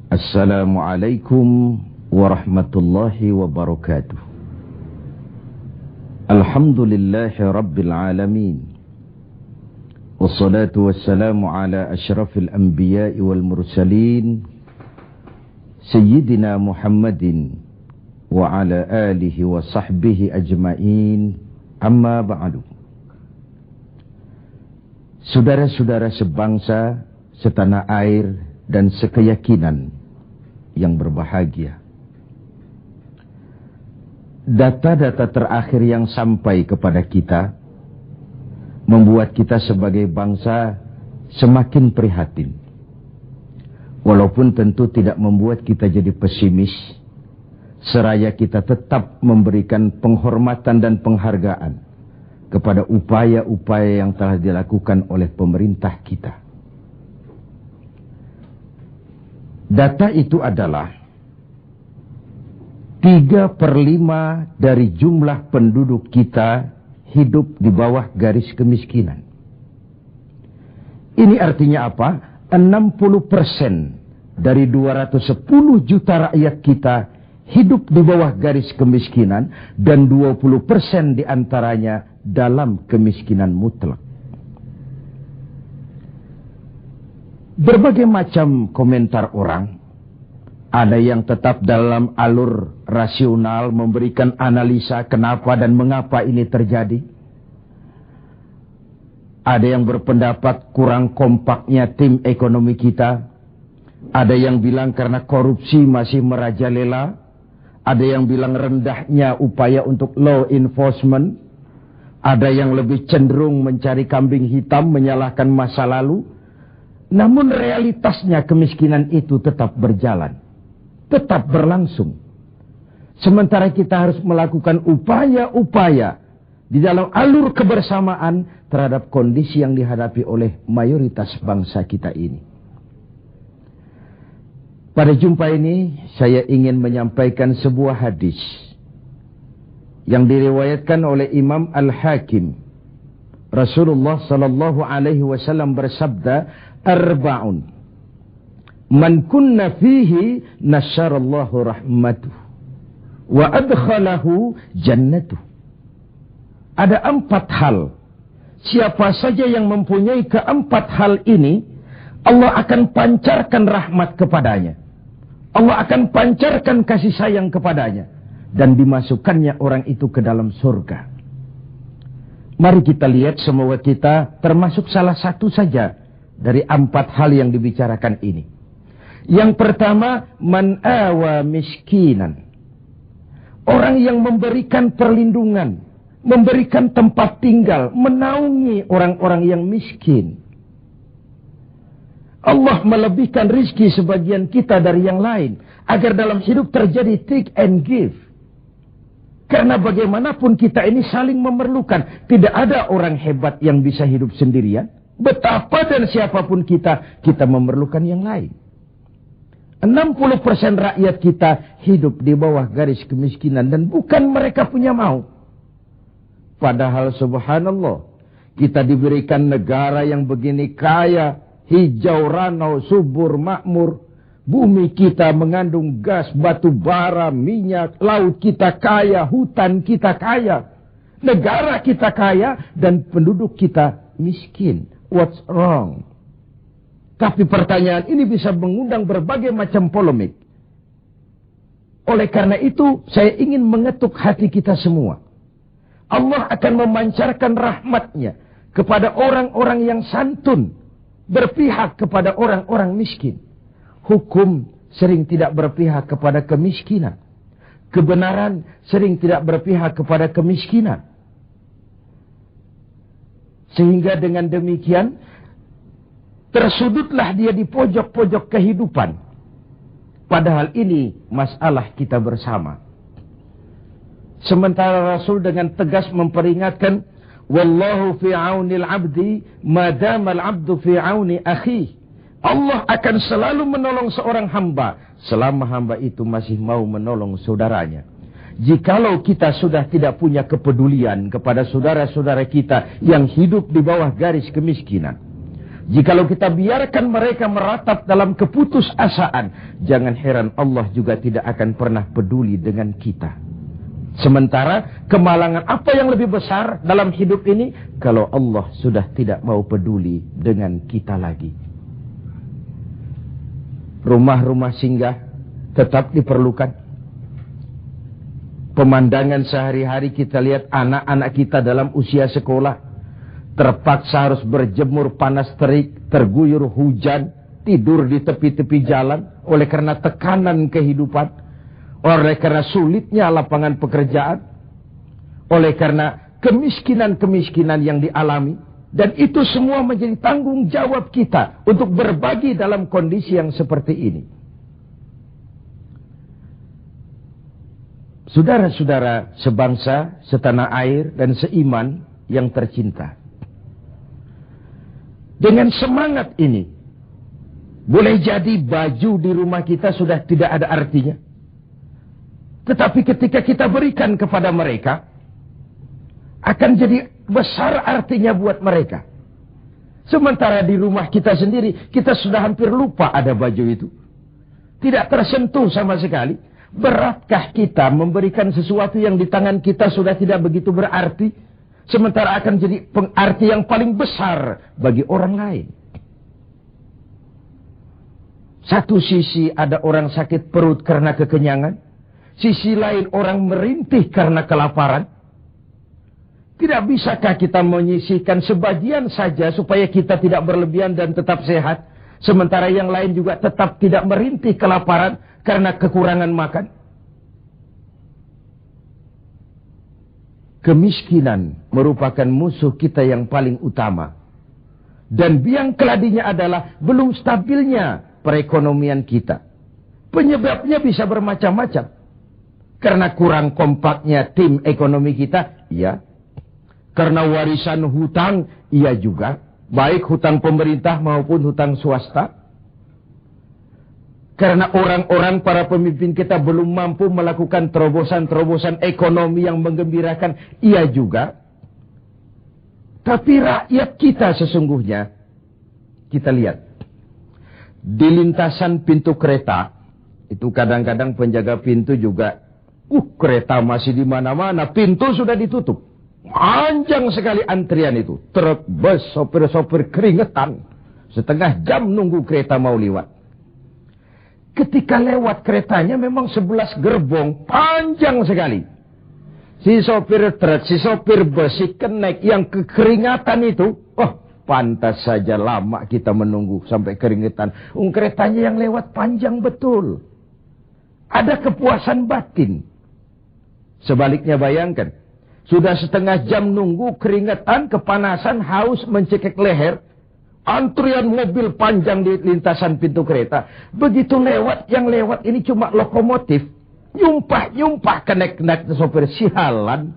Assalamualaikum warahmatullahi wabarakatuh. Alhamdulillahi rabbil alamin. Wassalatu wassalamu ala ashrafil anbiya'i wal mursalin Sayyidina Muhammadin wa ala alihi wa sahbihi ajma'in. Amma ba'du. Saudara-saudara sebangsa, setanah air dan sekeyakinan yang berbahagia. Data-data terakhir yang sampai kepada kita membuat kita sebagai bangsa semakin prihatin. Walaupun tentu tidak membuat kita jadi pesimis, seraya kita tetap memberikan penghormatan dan penghargaan kepada upaya-upaya yang telah dilakukan oleh pemerintah kita. Data itu adalah 3/5 dari jumlah penduduk kita hidup di bawah garis kemiskinan. Ini artinya apa? 60% dari 210 juta rakyat kita hidup di bawah garis kemiskinan dan 20% diantaranya dalam kemiskinan mutlak. Berbagai macam komentar orang, ada yang tetap dalam alur rasional memberikan analisa kenapa dan mengapa ini terjadi. Ada yang berpendapat kurang kompaknya tim ekonomi kita. Ada yang bilang karena korupsi masih merajalela. Ada yang bilang rendahnya upaya untuk law enforcement. Ada yang lebih cenderung mencari kambing hitam, menyalahkan masa lalu. Namun realitasnya kemiskinan itu tetap berjalan, tetap berlangsung. Sementara kita harus melakukan upaya-upaya di dalam alur kebersamaan terhadap kondisi yang dihadapi oleh mayoritas bangsa kita ini. Pada jumpa ini saya ingin menyampaikan sebuah hadis yang diriwayatkan oleh Imam Al-Hakim. Rasulullah sallallahu alaihi wasallam bersabda, "Arba'un man kunna fihi nasyarallahu rahmatuh wa adkhalahu jannatuh." Ada 4 hal. Siapa saja yang mempunyai keempat hal ini, Allah akan pancarkan rahmat kepadanya. Allah akan pancarkan kasih sayang kepadanya dan dimasukkannya orang itu ke dalam surga. Mari kita lihat semua kita termasuk salah satu saja dari 4 hal yang dibicarakan ini. Yang pertama, man awa miskinan. Orang yang memberikan perlindungan, memberikan tempat tinggal, menaungi orang-orang yang miskin. Allah melebihkan rizki sebagian kita dari yang lain, agar dalam hidup terjadi take and give. Karena bagaimanapun kita ini saling memerlukan. Tidak ada orang hebat yang bisa hidup sendirian. Betapa dan siapapun kita memerlukan yang lain. 60% rakyat kita hidup di bawah garis kemiskinan dan bukan mereka punya mau. Padahal subhanallah, kita diberikan negara yang begini kaya, hijau, ranau, subur, makmur. Bumi kita mengandung gas, batu bara, minyak, laut kita kaya, hutan kita kaya, negara kita kaya, dan penduduk kita miskin. What's wrong? Tapi pertanyaan ini bisa mengundang berbagai macam polemik. Oleh karena itu, saya ingin mengetuk hati kita semua. Allah akan memancarkan rahmatnya kepada orang-orang yang santun, berpihak kepada orang-orang miskin. Hukum sering tidak berpihak kepada kemiskinan. Kebenaran sering tidak berpihak kepada kemiskinan. Sehingga dengan demikian, tersudutlah dia di pojok-pojok kehidupan. Padahal ini masalah kita bersama. Sementara Rasul dengan tegas memperingatkan, "Wallahu fi aunil abdi, madamal abdu fi auni akhi." Allah akan selalu menolong seorang hamba selama hamba itu masih mau menolong saudaranya. Jikalau kita sudah tidak punya kepedulian kepada saudara-saudara kita yang hidup di bawah garis kemiskinan, Jikalau kita biarkan mereka meratap dalam keputusasaan, jangan heran Allah juga tidak akan pernah peduli dengan kita. Sementara kemalangan apa yang lebih besar dalam hidup ini kalau Allah sudah tidak mau peduli dengan kita lagi. Rumah-rumah singgah tetap diperlukan. Pemandangan sehari-hari kita lihat anak-anak kita dalam usia sekolah terpaksa harus berjemur panas terik, terguyur hujan, tidur di tepi-tepi jalan oleh karena tekanan kehidupan, oleh karena sulitnya lapangan pekerjaan, oleh karena kemiskinan-kemiskinan yang dialami. Dan itu semua menjadi tanggung jawab kita untuk berbagi dalam kondisi yang seperti ini. Saudara-saudara sebangsa, setanah air, dan seiman yang tercinta. Dengan semangat ini, boleh jadi baju di rumah kita sudah tidak ada artinya. Tetapi ketika kita berikan kepada mereka, akan jadi besar artinya buat mereka. Sementara di rumah kita sendiri, kita sudah hampir lupa ada baju itu. Tidak tersentuh sama sekali. Beratkah kita memberikan sesuatu yang di tangan kita sudah tidak begitu berarti? Sementara akan jadi pengarti yang paling besar bagi orang lain. Satu sisi ada orang sakit perut karena kekenyangan. Sisi lain orang merintih karena kelaparan. Tidak bisakah kita menyisihkan sebagian saja supaya kita tidak berlebihan dan tetap sehat. Sementara yang lain juga tetap tidak merintih kelaparan karena kekurangan makan. Kemiskinan merupakan musuh kita yang paling utama. Dan biang keladinya adalah belum stabilnya perekonomian kita. Penyebabnya bisa bermacam-macam. Karena kurang kompaknya tim ekonomi kita, iya. Karena warisan hutang, iya juga. Baik hutang pemerintah maupun hutang swasta. Karena orang-orang para pemimpin kita belum mampu melakukan terobosan-terobosan ekonomi yang menggembirakan. Iya juga. Tapi rakyat kita sesungguhnya. Kita lihat. Di lintasan pintu kereta. Itu kadang-kadang penjaga pintu juga. Kereta masih di mana-mana. Pintu sudah ditutup. Panjang sekali antrian itu. Truk, bus, sopir-sopir keringetan. Setengah jam nunggu kereta mau lewat. Ketika lewat keretanya memang 11 gerbong, panjang sekali. Si sopir truk, si sopir bus, si kenek yang kekeringatan itu, pantas saja lama kita menunggu sampai keringetan. Keretanya yang lewat panjang betul. Ada kepuasan batin. Sebaliknya bayangkan, sudah setengah jam nunggu, keringetan, kepanasan, haus, mencekik leher. Antrian mobil panjang di lintasan pintu kereta. Begitu lewat, yang lewat ini cuma lokomotif. Nyumpah-nyumpah kenek-kenek sopir sialan.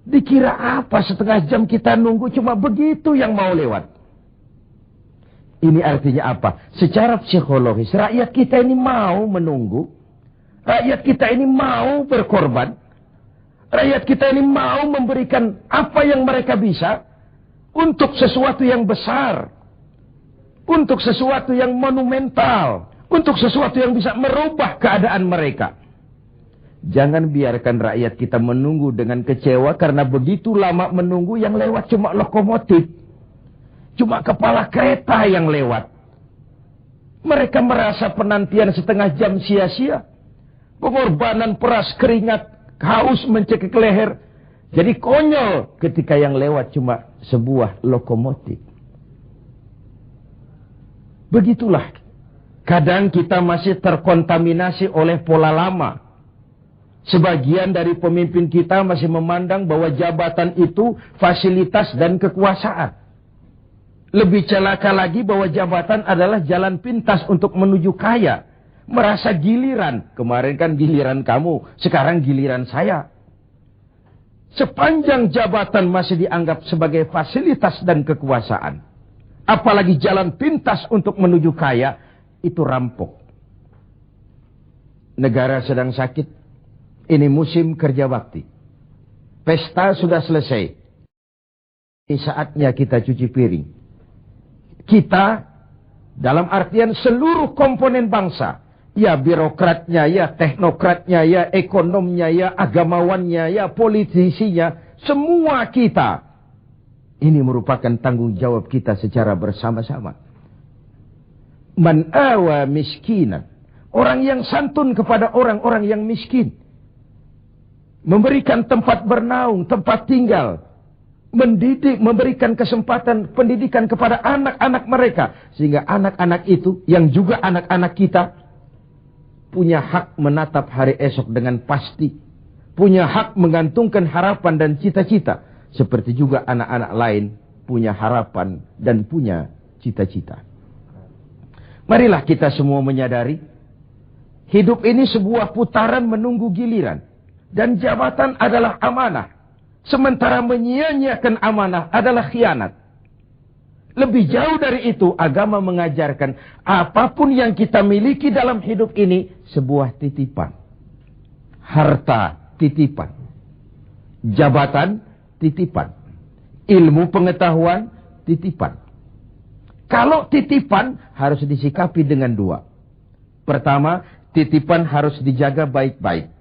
Dikira apa setengah jam kita nunggu cuma begitu yang mau lewat. Ini artinya apa? Secara psikologis, rakyat kita ini mau menunggu. Rakyat kita ini mau berkorban. Rakyat kita ini mau memberikan apa yang mereka bisa. Untuk sesuatu yang besar. Untuk sesuatu yang monumental. Untuk sesuatu yang bisa merubah keadaan mereka. Jangan biarkan rakyat kita menunggu dengan kecewa. Karena begitu lama menunggu yang lewat cuma lokomotif. Cuma kepala kereta yang lewat. Mereka merasa penantian setengah jam sia-sia. Pengorbanan peras keringat. Haus mencekik leher. Jadi konyol ketika yang lewat cuma sebuah lokomotif. Begitulah. Kadang kita masih terkontaminasi oleh pola lama. Sebagian dari pemimpin kita masih memandang bahwa jabatan itu fasilitas dan kekuasaan. Lebih celaka lagi bahwa jabatan adalah jalan pintas untuk menuju kaya. Merasa giliran. Kemarin kan giliran kamu, sekarang giliran saya. Sepanjang jabatan masih dianggap sebagai fasilitas dan kekuasaan. Apalagi jalan pintas untuk menuju kaya, itu rampok. Negara sedang sakit. Ini musim kerja bakti. Pesta sudah selesai. Ini saatnya kita cuci piring. Kita, dalam artian seluruh komponen bangsa, ya birokratnya, ya teknokratnya, ya ekonomnya, ya agamawannya, ya politisinya, semua kita. Ini merupakan tanggung jawab kita secara bersama-sama. Man awa miskinan. Orang yang santun kepada orang-orang yang miskin. Memberikan tempat bernaung, tempat tinggal. Mendidik, memberikan kesempatan pendidikan kepada anak-anak mereka. Sehingga anak-anak itu, yang juga anak-anak kita, punya hak menatap hari esok dengan pasti. Punya hak menggantungkan harapan dan cita-cita. Seperti juga anak-anak lain punya harapan dan punya cita-cita. Marilah kita semua menyadari, hidup ini sebuah putaran menunggu giliran. Dan jabatan adalah amanah. Sementara menyia-nyiakan amanah adalah khianat. Lebih jauh dari itu, agama mengajarkan apapun yang kita miliki dalam hidup ini sebuah titipan. Harta, titipan. Jabatan, titipan. Ilmu pengetahuan, titipan. Kalau titipan harus disikapi dengan dua. Pertama, titipan harus dijaga baik-baik.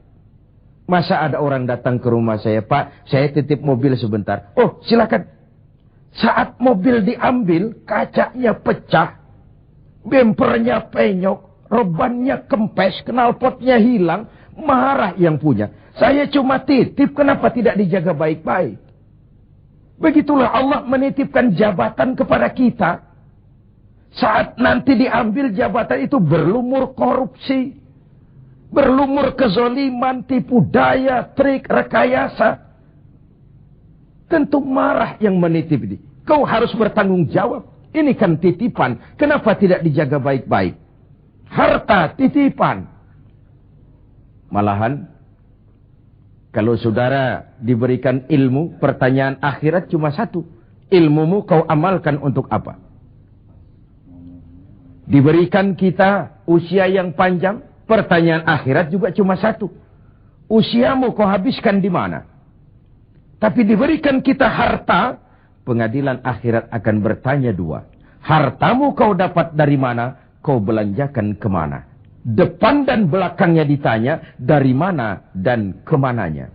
Masa ada orang datang ke rumah saya, Pak, saya titip mobil sebentar. Oh, silakan. Saat mobil diambil, kacanya pecah, bempernya penyok, rebannya kempes, knalpotnya hilang, marah yang punya. Saya cuma titip, kenapa tidak dijaga baik-baik? Begitulah Allah menitipkan jabatan kepada kita. Saat nanti diambil jabatan itu berlumur korupsi, berlumur kezoliman, tipu daya, trik, rekayasa. Tentu marah yang menitip ini. Kau harus bertanggung jawab. Ini kan titipan. Kenapa tidak dijaga baik-baik? Harta titipan. Malahan, kalau saudara diberikan ilmu, pertanyaan akhirat cuma satu. Ilmumu kau amalkan untuk apa? Diberikan kita usia yang panjang, pertanyaan akhirat juga cuma satu. Usiamu kau habiskan di mana? Tapi diberikan kita harta, pengadilan akhirat akan bertanya dua. Hartamu kau dapat dari mana, kau belanjakan kemana? Depan dan belakangnya ditanya, dari mana dan kemananya.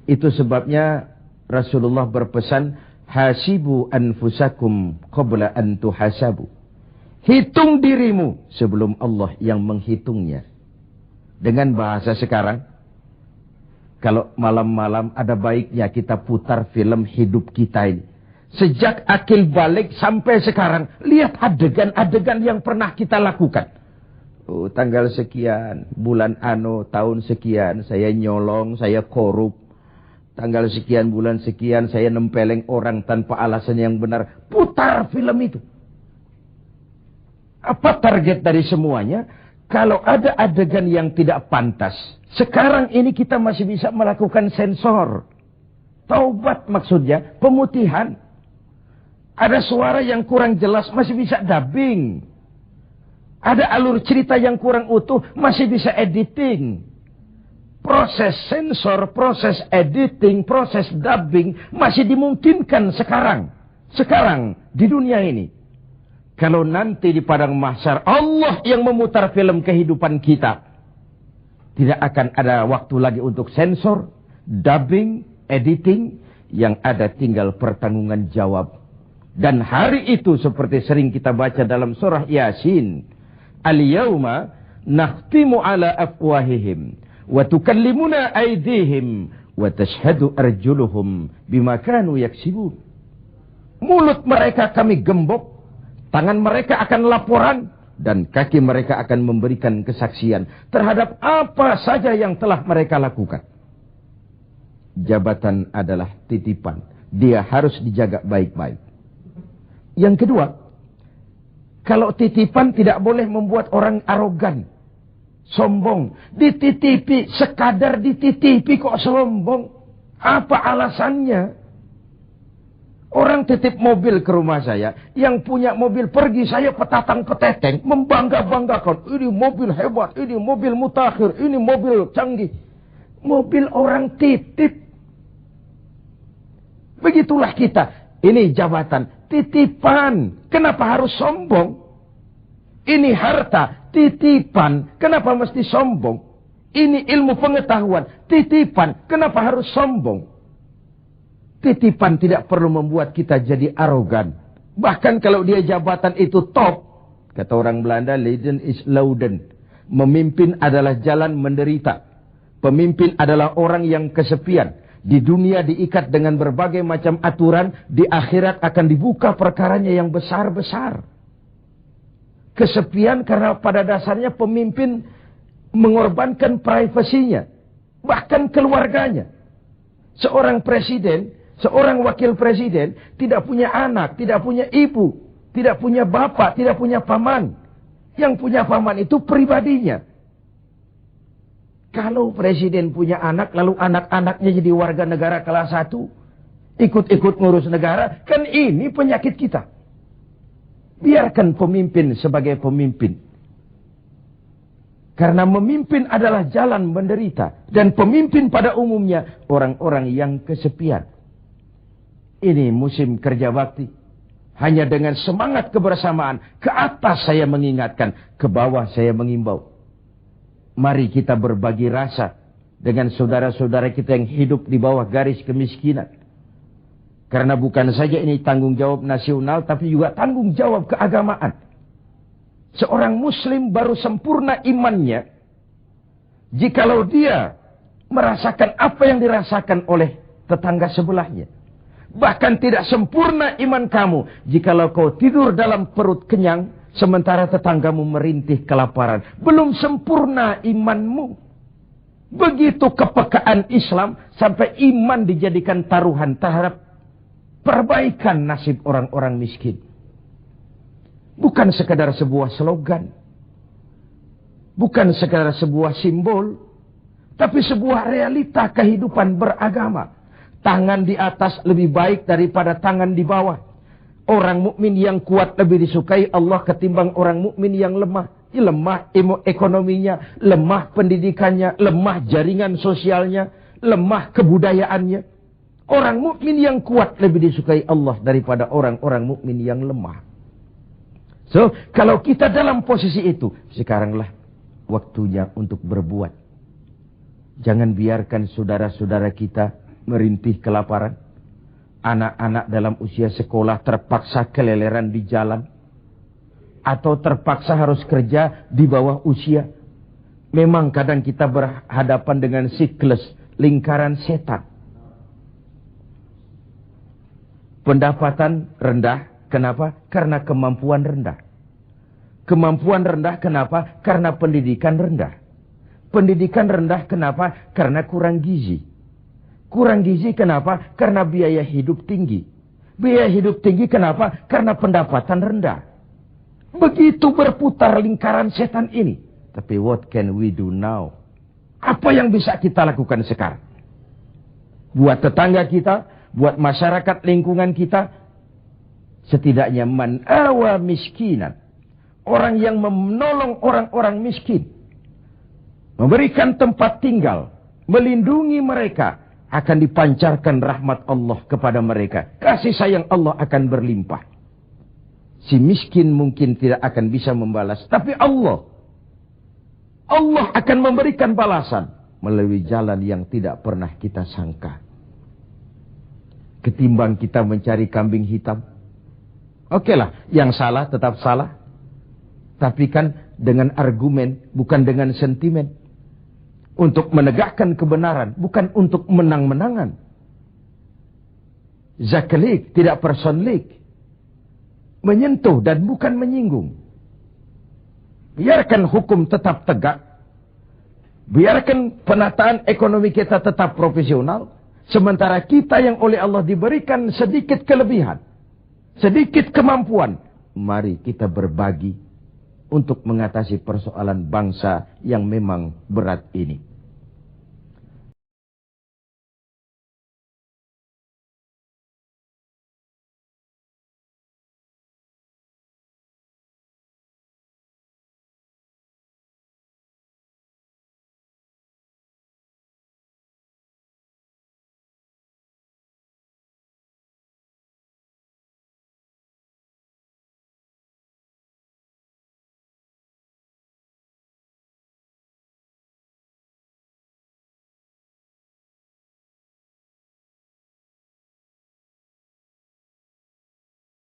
Itu sebabnya Rasulullah berpesan, hasibu anfusakum qabla an tuhasabu. Hitung dirimu sebelum Allah yang menghitungnya. Dengan bahasa sekarang, kalau malam-malam ada baiknya kita putar film hidup kita ini. Sejak akil balik sampai sekarang, lihat adegan-adegan yang pernah kita lakukan. Oh, tanggal sekian, bulan ano, tahun sekian, saya nyolong, saya korup. Tanggal sekian, bulan sekian, saya nempeleng orang tanpa alasan yang benar. Putar film itu. Apa target dari semuanya? Kalau ada adegan yang tidak pantas, sekarang ini kita masih bisa melakukan sensor. Taubat maksudnya, pemutihan. Ada suara yang kurang jelas, masih bisa dubbing. Ada alur cerita yang kurang utuh, masih bisa editing. Proses sensor, proses editing, proses dubbing masih dimungkinkan sekarang. Sekarang, di dunia ini. Kalau nanti di padang mahsyar Allah yang memutar film kehidupan kita, tidak akan ada waktu lagi untuk sensor, dubbing, editing, yang ada tinggal pertanggungan jawab. Dan hari itu seperti sering kita baca dalam surah Yasin, al-yawma nakhtimu ala afwahihim wa tukallimuna aydihim wa tashhadu arjuluhum bima kanu yaksibun. Mulut mereka kami gembok, tangan mereka akan laporan, dan kaki mereka akan memberikan kesaksian terhadap apa saja yang telah mereka lakukan. Jabatan adalah titipan. Dia harus dijaga baik-baik. Yang kedua, kalau titipan tidak boleh membuat orang arogan, sombong. Dititipi, sekadar dititipi kok sombong. Apa alasannya? Orang titip mobil ke rumah saya, yang punya mobil pergi, saya petatang-peteteng, membangga-banggakan. Ini mobil hebat, ini mobil mutakhir, ini mobil canggih. Mobil orang titip. Begitulah kita. Ini jabatan. titipan. Kenapa harus sombong? Ini harta, titipan. Kenapa mesti sombong? Ini ilmu pengetahuan, titipan. Kenapa harus sombong? Titipan tidak perlu membuat kita jadi arogan. Bahkan kalau dia jabatan itu top. Kata orang Belanda, Leiden is Louden. Memimpin adalah jalan menderita. Pemimpin adalah orang yang kesepian. Di dunia diikat dengan berbagai macam aturan. Di akhirat akan dibuka perkaranya yang besar-besar. Kesepian karena pada dasarnya pemimpin mengorbankan privasinya. Bahkan keluarganya. Seorang presiden, seorang wakil presiden tidak punya anak, tidak punya ibu, tidak punya bapak, tidak punya paman. Yang punya paman itu pribadinya. Kalau presiden punya anak, lalu anak-anaknya jadi warga negara kelas 1, ikut-ikut ngurus negara, kan ini penyakit kita. Biarkan pemimpin sebagai pemimpin. Karena memimpin adalah jalan menderita. Dan pemimpin pada umumnya orang-orang yang kesepian. Ini musim kerja bakti. Hanya dengan semangat kebersamaan. Ke atas saya mengingatkan. Ke bawah saya mengimbau. Mari kita berbagi rasa. Dengan saudara-saudara kita yang hidup di bawah garis kemiskinan. Karena bukan saja ini tanggung jawab nasional, tapi juga tanggung jawab keagamaan. Seorang muslim baru sempurna imannya, jikalau dia merasakan apa yang dirasakan oleh tetangga sebelahnya. Bahkan tidak sempurna iman kamu, jikalau kau tidur dalam perut kenyang, sementara tetanggamu merintih kelaparan. Belum sempurna imanmu. Begitu kepekaan Islam, sampai iman dijadikan taruhan terhadap perbaikan nasib orang-orang miskin. Bukan sekadar sebuah slogan. Bukan sekadar sebuah simbol. Tapi sebuah realita kehidupan beragama. Tangan di atas lebih baik daripada tangan di bawah. Orang mukmin yang kuat lebih disukai Allah ketimbang orang mukmin yang lemah. Lemah ekonominya, lemah pendidikannya, lemah jaringan sosialnya, lemah kebudayaannya. Orang mukmin yang kuat lebih disukai Allah daripada orang-orang mukmin yang lemah. So, kalau kita dalam posisi itu, sekaranglah waktunya untuk berbuat. Jangan biarkan saudara-saudara kita merintih kelaparan. Anak-anak dalam usia sekolah terpaksa keleleran di jalan. Atau terpaksa harus kerja di bawah usia. Memang kadang kita berhadapan dengan siklus lingkaran setan. Pendapatan rendah, kenapa? Karena kemampuan rendah. Kemampuan rendah, kenapa? Karena pendidikan rendah. Pendidikan rendah, kenapa? Karena kurang gizi. Kurang gizi, kenapa? Karena biaya hidup tinggi. Biaya hidup tinggi, kenapa? Karena pendapatan rendah. Begitu berputar lingkaran setan ini. Tapi what can we do now? Apa yang bisa kita lakukan sekarang? Buat tetangga kita, buat masyarakat lingkungan kita, setidaknya man awa miskinan. Orang yang menolong orang-orang miskin. Memberikan tempat tinggal. Melindungi mereka. Akan dipancarkan rahmat Allah kepada mereka. Kasih sayang Allah akan berlimpah. Si miskin mungkin tidak akan bisa membalas. Tapi Allah akan memberikan balasan. Melalui jalan yang tidak pernah kita sangka. Ketimbang kita mencari kambing hitam. Oke lah, yang salah tetap salah. Tapi kan dengan argumen, bukan dengan sentimen. Untuk menegakkan kebenaran, bukan untuk menang-menangan. Zaklik, tidak personlik. Menyentuh dan bukan menyinggung. Biarkan hukum tetap tegak. Biarkan penataan ekonomi kita tetap profesional. Sementara kita yang oleh Allah diberikan sedikit kelebihan. Sedikit kemampuan. Mari kita berbagi untuk mengatasi persoalan bangsa yang memang berat ini.